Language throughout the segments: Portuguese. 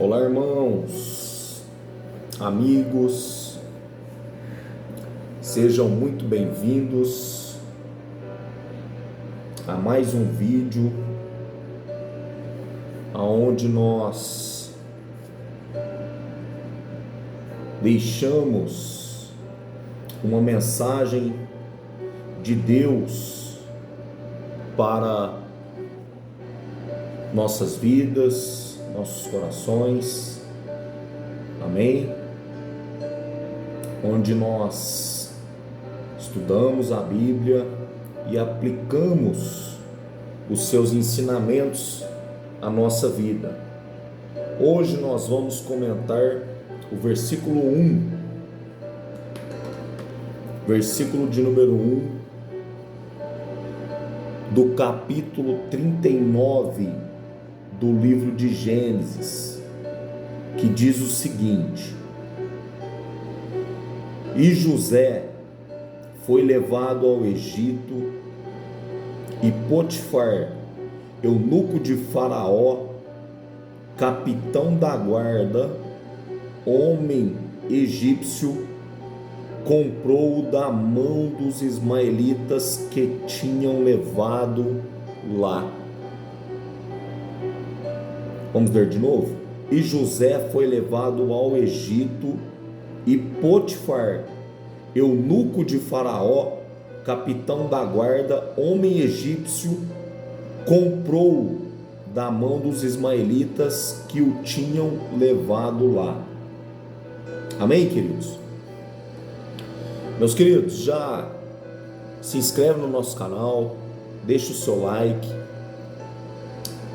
Olá, irmãos, amigos, sejam muito bem-vindos a mais um vídeo onde nós deixamos uma mensagem de Deus para nossas vidas, nossos corações, amém? Onde nós estudamos a Bíblia e aplicamos os seus ensinamentos à nossa vida. Hoje nós vamos comentar o versículo 1, versículo de número 1 do capítulo 39 do livro de Gênesis, que diz o seguinte: E José foi levado ao Egito, e Potifar, eunuco de Faraó, capitão da guarda, homem egípcio, comprou-o da mão dos ismaelitas que tinham levado lá. Vamos ler de novo? E José foi levado ao Egito, e Potifar, eunuco de Faraó, capitão da guarda, homem egípcio, comprou-o da mão dos ismaelitas que o tinham levado lá. Amém, queridos? Meus queridos, já se inscreve no nosso canal, deixa o seu like.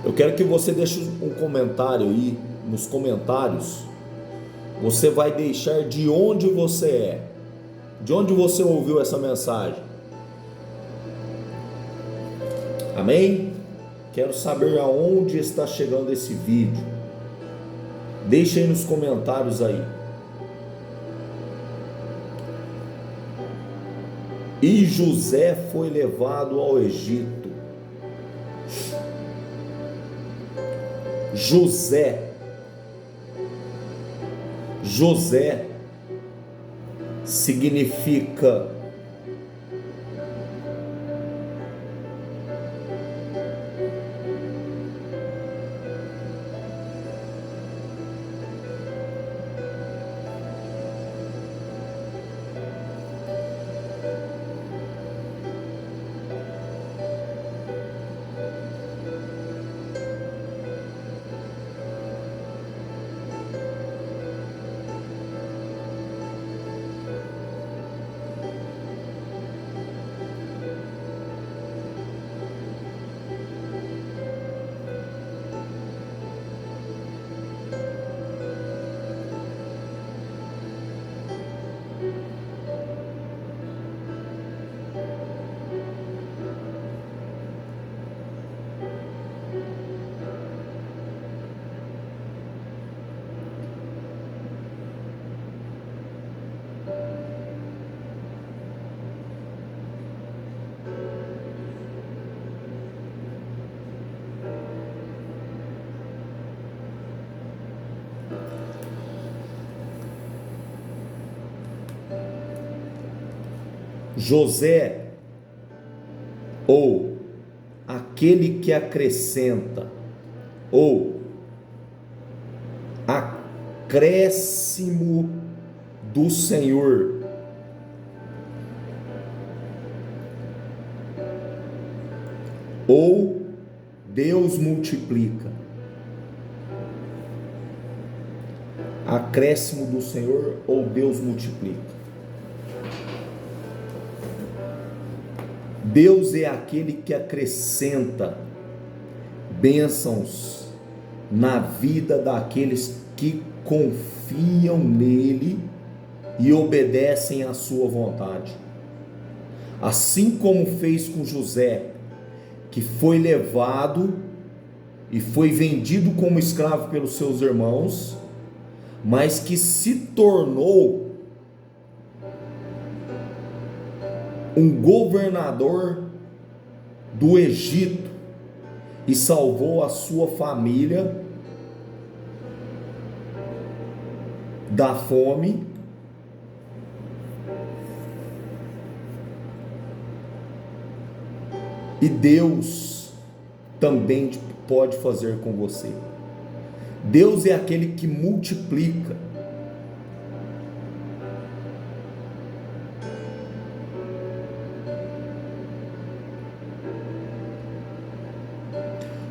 Eu quero que você deixe um comentário aí, nos comentários. Você vai deixar de onde você é, de onde você ouviu essa mensagem. Amém? Quero saber aonde está chegando esse vídeo. Deixa aí nos comentários aí. E José foi levado ao Egito. José significa José, ou aquele que acrescenta, ou acréscimo do Senhor. Ou Deus multiplica. Acréscimo do Senhor ou Deus multiplica. Deus é aquele que acrescenta bênçãos na vida daqueles que confiam nele e obedecem à sua vontade. Assim como fez com José, que foi levado e foi vendido como escravo pelos seus irmãos, mas que se tornou um governador do Egito e salvou a sua família da fome, e Deus também pode fazer com você. Deus é aquele que multiplica.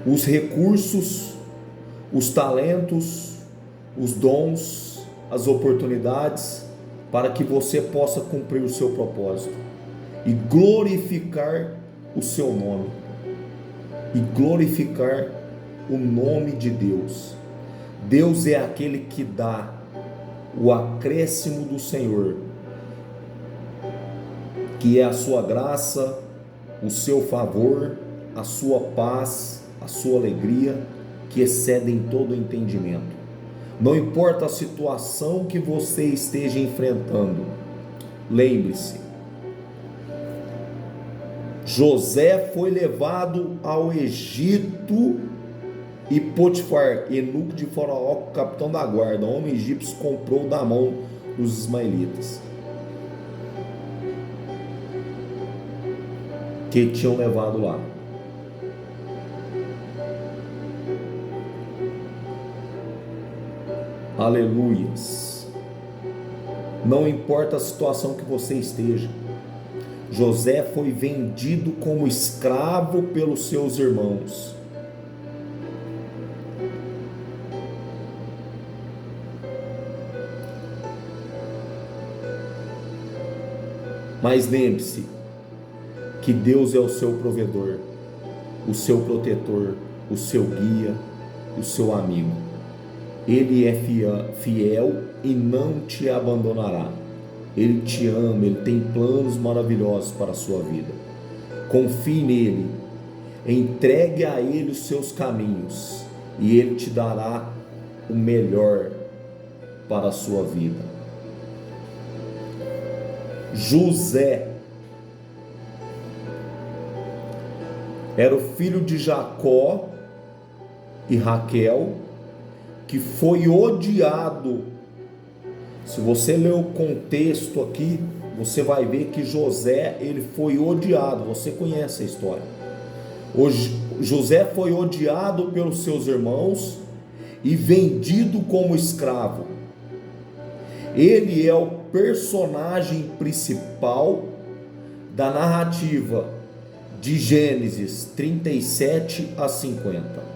Os recursos, os talentos, os dons, as oportunidades, para que você possa cumprir o seu propósito e glorificar o seu nome, e glorificar o nome de Deus. Deus é aquele que dá o acréscimo do Senhor, que é a sua graça, o seu favor, a sua paz, a sua alegria, que excedem todo o entendimento. Não importa a situação que você esteja enfrentando, lembre-se, José foi levado ao Egito e Potifar, eunuco de Faraó, capitão da guarda, homem egípcio, comprou da mão dos ismaelitas, que tinham levado lá. Aleluias. Não importa a situação que você esteja, José foi vendido como escravo pelos seus irmãos. Mas lembre-se que Deus é o seu provedor, o seu protetor, o seu guia, o seu amigo. Ele é fiel e não te abandonará. Ele te ama, Ele tem planos maravilhosos para a sua vida. Confie nele, entregue a Ele os seus caminhos e Ele te dará o melhor para a sua vida. José era o filho de Jacó e Raquel, que foi odiado. Se você ler o contexto aqui, você vai ver que José, ele foi odiado. Você conhece a história. José foi odiado pelos seus irmãos e vendido como escravo. Ele é o personagem principal da narrativa de Gênesis 37 a 50.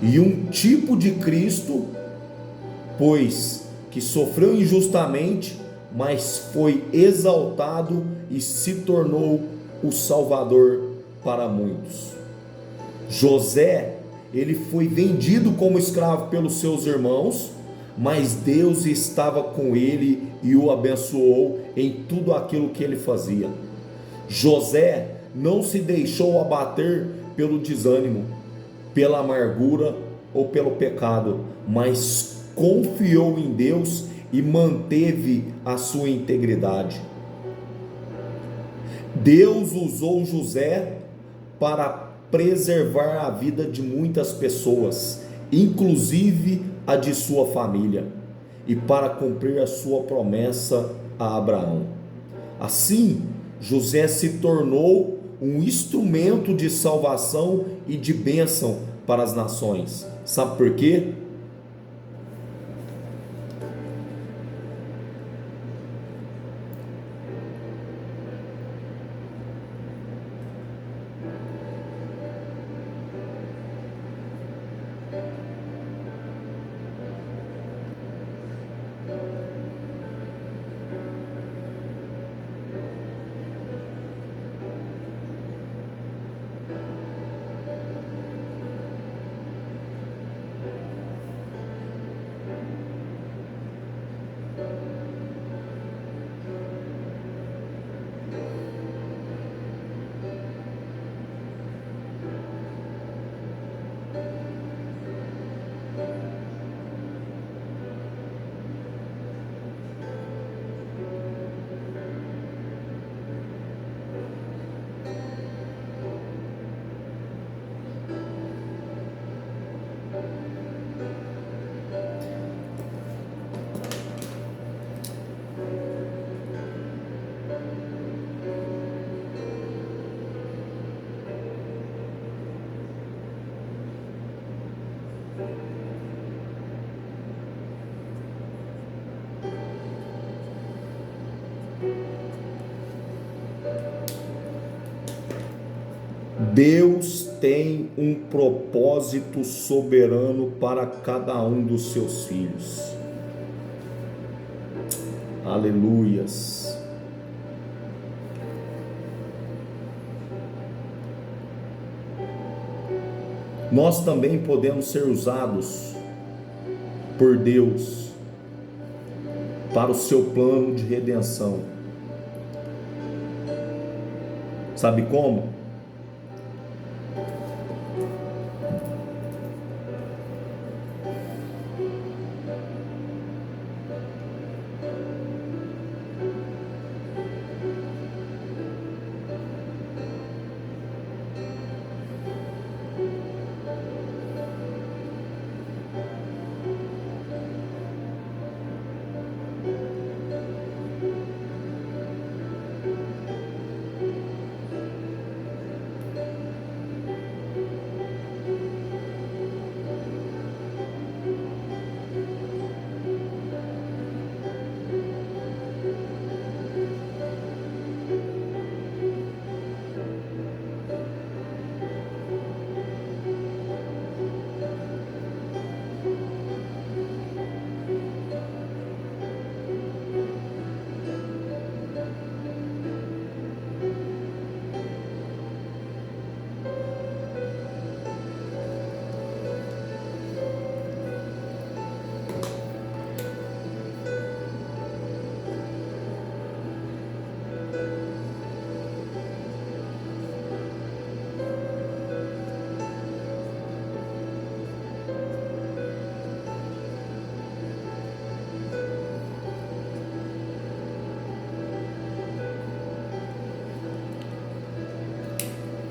E um tipo de Cristo, pois que sofreu injustamente, mas foi exaltado e se tornou o Salvador para muitos. José, ele foi vendido como escravo pelos seus irmãos, mas Deus estava com ele e o abençoou em tudo aquilo que ele fazia. José não se deixou abater pelo desânimo, pela amargura ou pelo pecado, mas confiou em Deus e manteve a sua integridade. Deus usou José para preservar a vida de muitas pessoas, inclusive a de sua família, e para cumprir a sua promessa a Abraão. Assim, José se tornou um instrumento de salvação e de bênção para as nações. Sabe por quê? Deus tem um propósito soberano para cada um dos seus filhos. Aleluias. Nós também podemos ser usados por Deus para o seu plano de redenção. Sabe como?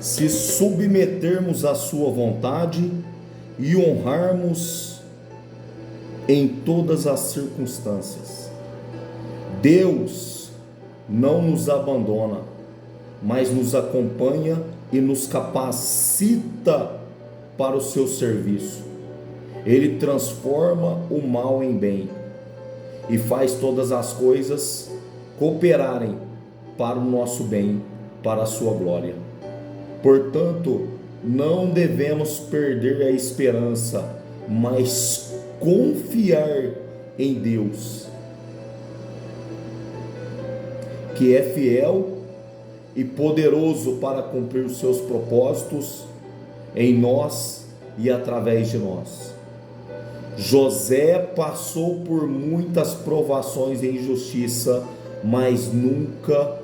Se submetermos à sua vontade e honrarmos em todas as circunstâncias. Deus não nos abandona, mas nos acompanha e nos capacita para o seu serviço. Ele transforma o mal em bem e faz todas as coisas cooperarem para o nosso bem, para a sua glória. Portanto, não devemos perder a esperança, mas confiar em Deus, que é fiel e poderoso para cumprir os seus propósitos em nós e através de nós. José passou por muitas provações e injustiça, mas nunca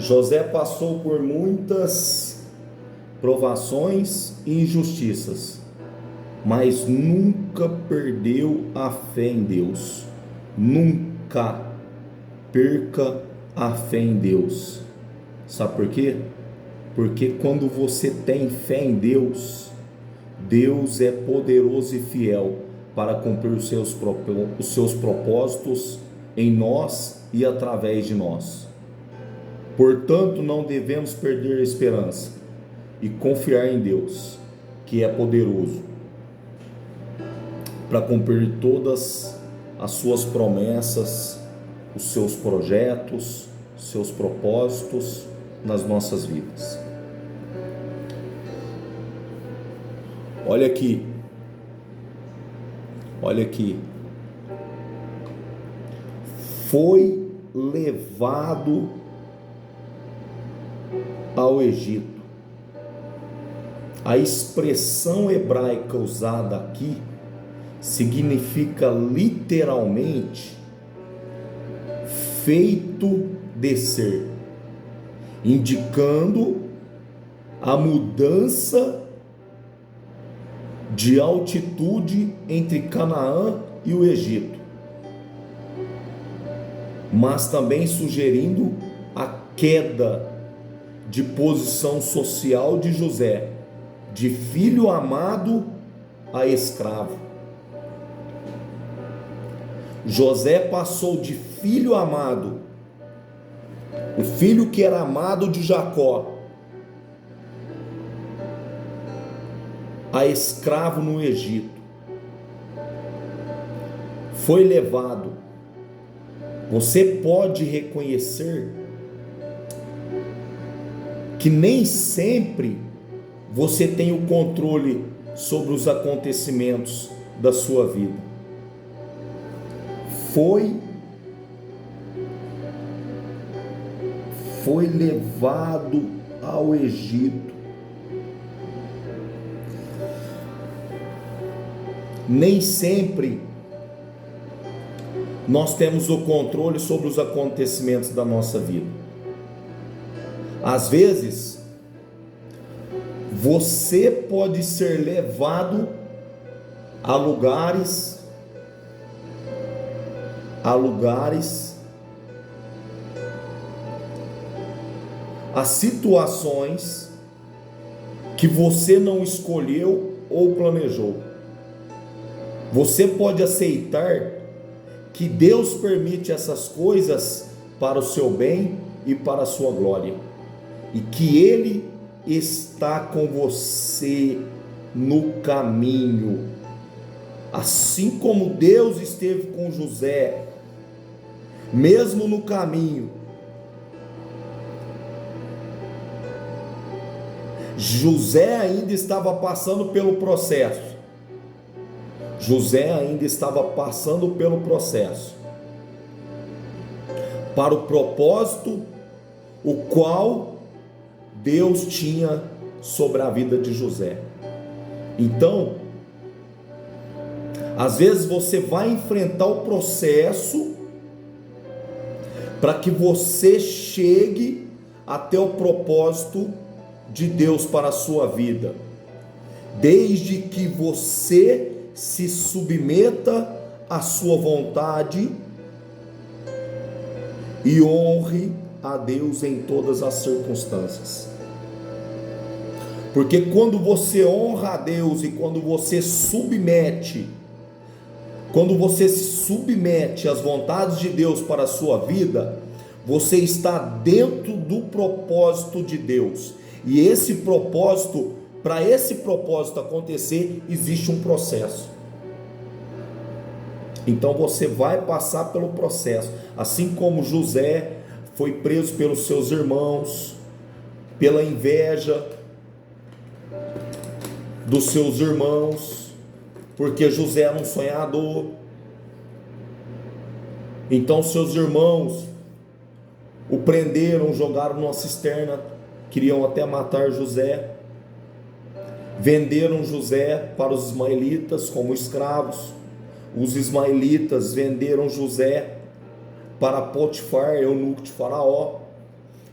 José passou por muitas provações e injustiças, mas nunca perdeu a fé em Deus. Nunca perca a fé em Deus. Sabe por quê? Porque quando você tem fé em Deus, Deus é poderoso e fiel para cumprir os seus propósitos em nós e através de nós. Portanto, não devemos perder a esperança e confiar em Deus, que é poderoso para cumprir todas as suas promessas, os seus projetos, seus propósitos nas nossas vidas. Olha aqui. Olha aqui. Foi levado ao Egito. A expressão hebraica usada aqui significa literalmente feito descer, indicando a mudança de altitude entre Canaã e o Egito, mas também sugerindo a queda de posição social de José, de filho amado a escravo. José passou de filho amado, o filho que era amado de Jacó, a escravo no Egito. Foi levado. Você pode reconhecer que nem sempre você tem o controle sobre os acontecimentos da sua vida. Foi levado ao Egito. Nem sempre nós temos o controle sobre os acontecimentos da nossa vida. Às vezes, você pode ser levado a lugares, a situações que você não escolheu ou planejou. Você pode aceitar que Deus permite essas coisas para o seu bem e para a sua glória, e que Ele está com você no caminho, assim como Deus esteve com José, mesmo no caminho. José ainda estava passando pelo processo. Para o propósito o qual Deus tinha sobre a vida de José. Então, às vezes você vai enfrentar o processo para que você chegue até o propósito de Deus para a sua vida, desde que você se submeta à sua vontade e honre a Deus em todas as circunstâncias. Porque quando você honra a Deus e quando você se submete às vontades de Deus para a sua vida, você está dentro do propósito de Deus. E esse propósito, para esse propósito acontecer, existe um processo. Então você vai passar pelo processo, assim como José foi preso pelos seus irmãos, pela inveja dos seus irmãos, porque José era um sonhador. Então seus irmãos o prenderam, jogaram numa cisterna, queriam até matar José, venderam José para os ismaelitas como escravos. Os ismaelitas venderam José para Potifar, eunuco de Faraó,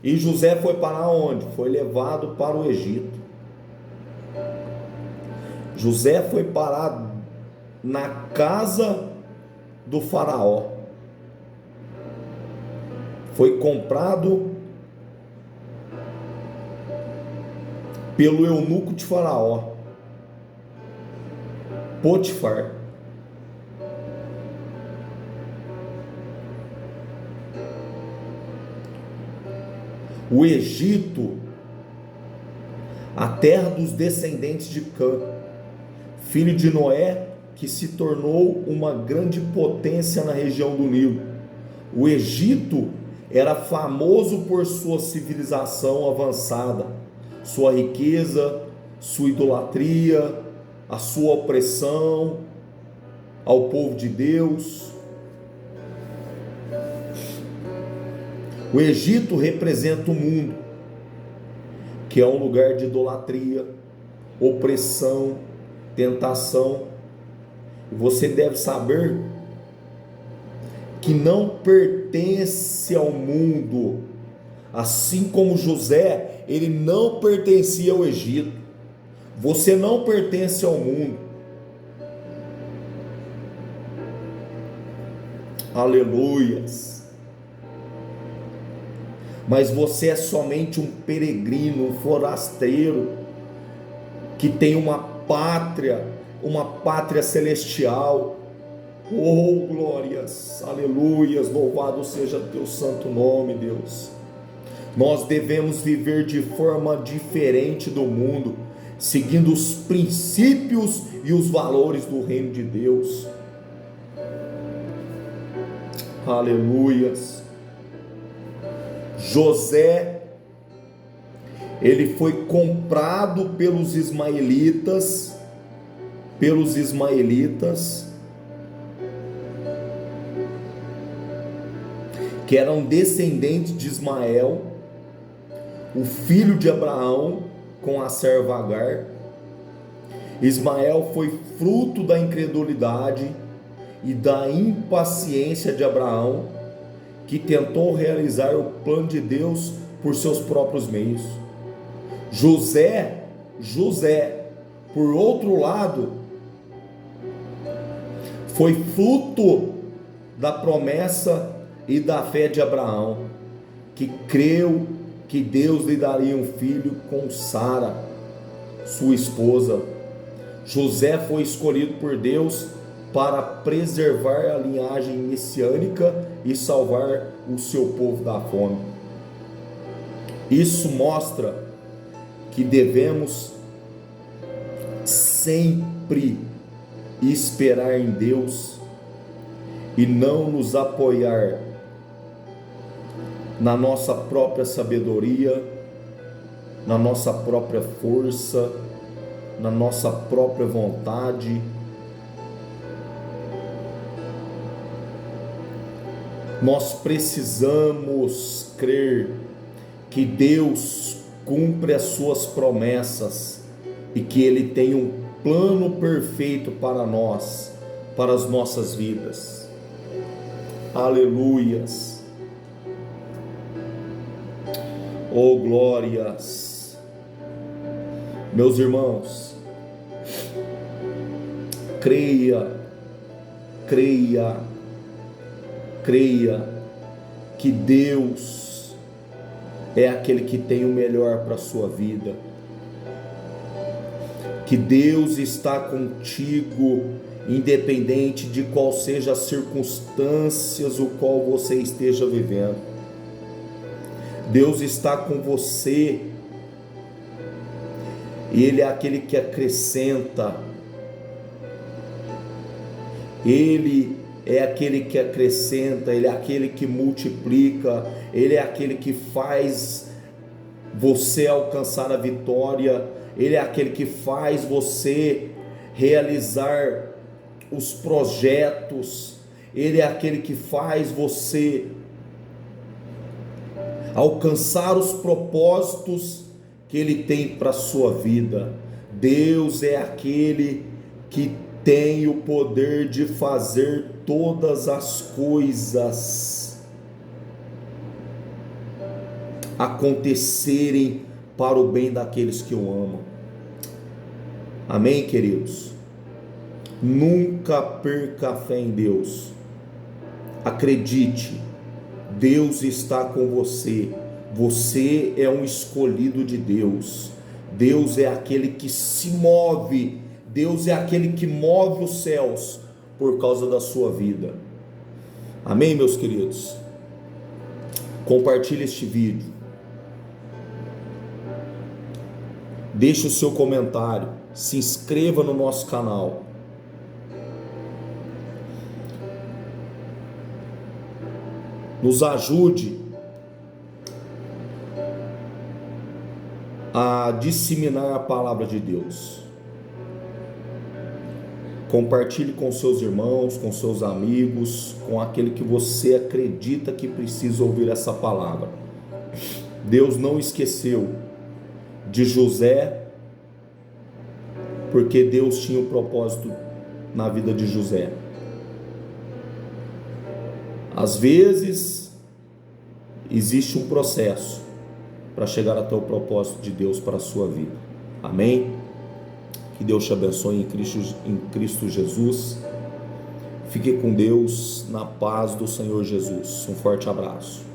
e José foi para onde? Foi levado para o Egito. José foi parar na casa do Faraó, foi comprado pelo eunuco de Faraó, Potifar. O Egito, a terra dos descendentes de Cã, filho de Noé, que se tornou uma grande potência na região do Nilo. O Egito era famoso por sua civilização avançada, sua riqueza, sua idolatria, a sua opressão ao povo de Deus. O Egito representa o mundo, que é um lugar de idolatria, opressão, tentação. E você deve saber que não pertence ao mundo, assim como José, ele não pertencia ao Egito. Você não pertence ao mundo. Aleluias. Mas você é somente um peregrino, um forasteiro, que tem uma pátria celestial. Oh, glórias, aleluias, louvado seja teu santo nome, Deus. Nós devemos viver de forma diferente do mundo, seguindo os princípios e os valores do reino de Deus. Aleluias. José, ele foi comprado pelos ismaelitas, que eram descendentes de Ismael, o filho de Abraão, com a serva Agar. Ismael foi fruto da incredulidade e da impaciência de Abraão, que tentou realizar o plano de Deus por seus próprios meios. José, por outro lado, foi fruto da promessa e da fé de Abraão, que creu que Deus lhe daria um filho com Sara, sua esposa. José foi escolhido por Deus para preservar a linhagem messiânica e salvar o seu povo da fome. Isso mostra que devemos sempre esperar em Deus e não nos apoiar na nossa própria sabedoria, na nossa própria força, na nossa própria vontade. Nós precisamos crer que Deus cumpre as suas promessas e que Ele tem um plano perfeito para nós, para as nossas vidas. Aleluias. Oh, glórias. Meus irmãos, creia que Deus é aquele que tem o melhor para a sua vida, que Deus está contigo, independente de qual seja as circunstâncias o qual você esteja vivendo. Deus está com você, e Ele é aquele que acrescenta, Ele é aquele que acrescenta, Ele é aquele que multiplica, Ele é aquele que faz você alcançar a vitória, Ele é aquele que faz você realizar os projetos, Ele é aquele que faz você alcançar os propósitos que Ele tem para a sua vida. Deus é aquele que tem o poder de fazer todas as coisas acontecerem para o bem daqueles que o amam. Amém, queridos? Nunca perca a fé em Deus. Acredite, Deus está com você. Você é um escolhido de Deus. Deus é aquele que se move. Deus é aquele que move os céus por causa da sua vida. Amém, meus queridos? Compartilhe este vídeo. Deixe o seu comentário. Se inscreva no nosso canal. Nos ajude a disseminar a palavra de Deus. Compartilhe com seus irmãos, com seus amigos, com aquele que você acredita que precisa ouvir essa palavra. Deus não esqueceu de José, porque Deus tinha um propósito na vida de José. Às vezes, existe um processo para chegar até o propósito de Deus para a sua vida. Amém? Que Deus te abençoe em Cristo Jesus. Fique com Deus, na paz do Senhor Jesus. Um forte abraço.